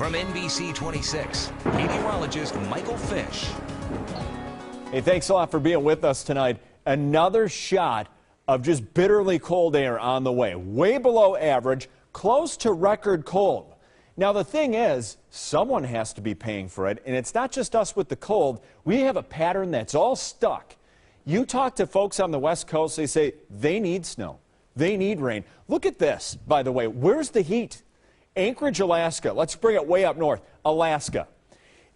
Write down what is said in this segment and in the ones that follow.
From NBC 26, meteorologist Michael Fish. Hey, thanks a lot for being with us tonight. Another shot of just bitterly cold air on the way. Way below average, close to record cold. Now, the thing is, someone has to be paying for it, and it's not just us with the cold. We have a pattern that's all stuck. You talk to folks on the West Coast, they say they need snow. They need rain. Look at this, by the way. Where's the heat? Anchorage, Alaska. Let's bring it way up north. Alaska.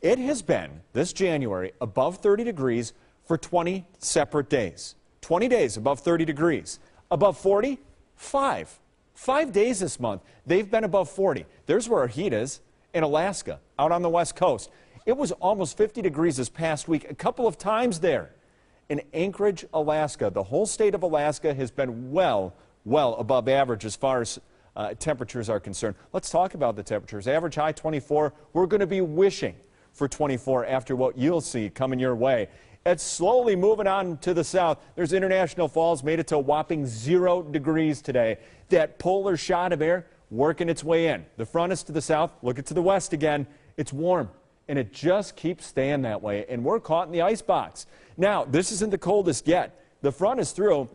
It has been, this January, above 30 degrees for 20 separate days. 20 days above 30 degrees. Above 40? 5. 5 days this month. They've been above 40. There's where our heat is, in Alaska, out on the West Coast. It was almost 50 degrees this past week, a couple of times there. In Anchorage, Alaska, the whole state of Alaska has been well above average as far as temperatures are concerned. Let's talk about the temperatures. Average high 24. We're going to be wishing for 24 after what you'll see coming your way. It's slowly moving on to the south. There's International Falls, made it to a whopping 0 degrees today. That polar shot of air working its way in. The front is to the south. Look it to the west again. It's warm, and it just keeps staying that way, and we're caught in the ice box. Now, this isn't the coldest yet. The front is through.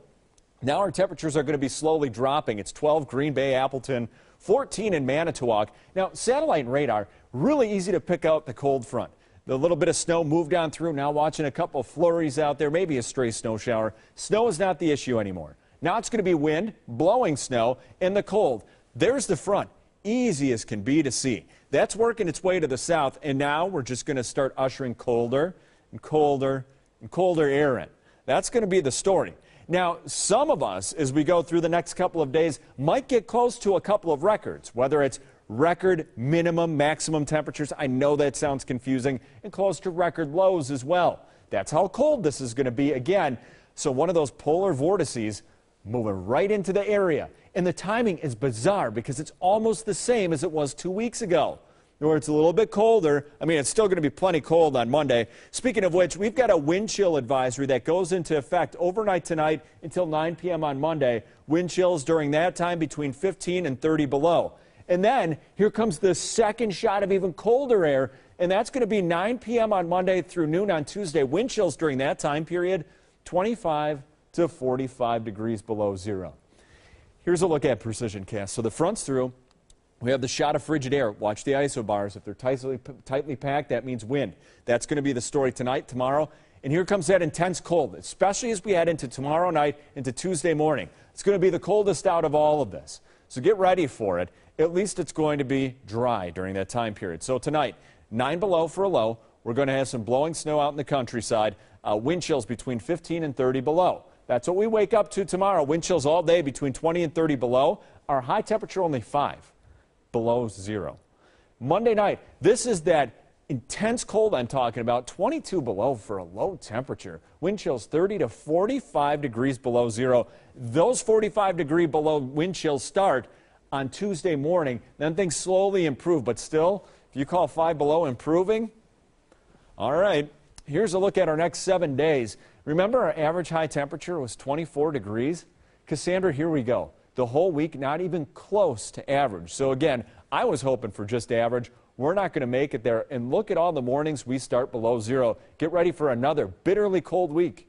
Now our temperatures are going to be slowly dropping. It's 12 Green Bay, Appleton, 14 in Manitowoc. Now, satellite and radar, really easy to pick out the cold front. The little bit of snow moved on through. Now watching a couple of flurries out there, maybe a stray snow shower. Snow is not the issue anymore. Now it's going to be wind, blowing snow, and the cold. There's the front, easy as can be to see. That's working its way to the south, and now we're just going to start ushering colder and colder and colder air in. That's going to be the story. Now, some of us, as we go through the next couple of days, might get close to a couple of records, whether it's record minimum, maximum temperatures. I know that sounds confusing, and close to record lows as well. That's how cold this is going to be again. So one of those polar vortices moving right into the area. And the timing is bizarre because it's almost the same as it was 2 weeks ago, where it's a little bit colder. I mean, it's still going to be plenty cold on Monday. Speaking of which, we've got a wind chill advisory that goes into effect overnight tonight until 9 p.m. on Monday. Wind chills during that time between 15 and 30 below. And then here comes the second shot of even colder air, and that's going to be 9 p.m. on Monday through noon on Tuesday. Wind chills during that time period, 25 to 45 degrees below zero. Here's a look at precision cast. So the front's through. We have the shot of frigid air. Watch the isobars. If they're tightly packed, that means wind. That's going to be the story tonight, tomorrow. And here comes that intense cold, especially as we head into tomorrow night, into Tuesday morning. It's going to be the coldest out of all of this. So get ready for it. At least it's going to be dry during that time period. So tonight, 9 below for a low. We're going to have some blowing snow out in the countryside. Wind chills between 15 and 30 below. That's what we wake up to tomorrow. Wind chills all day between 20 and 30 below. Our high temperature only 5. Below zero. Monday night, this is that intense cold I'm talking about, 22 below for a low temperature. Wind chills 30 to 45 degrees below zero. Those 45-degree below wind chills start on Tuesday morning. Then things slowly improve, but still, if you call 5 below improving, all right, here's a look at our next 7 days. Remember our average high temperature was 24 degrees? Cassandra, here we go. The whole week, not even close to average. So again, I was hoping for just average. We're not going to make it there. And look at all the mornings we start below zero. Get ready for another bitterly cold week.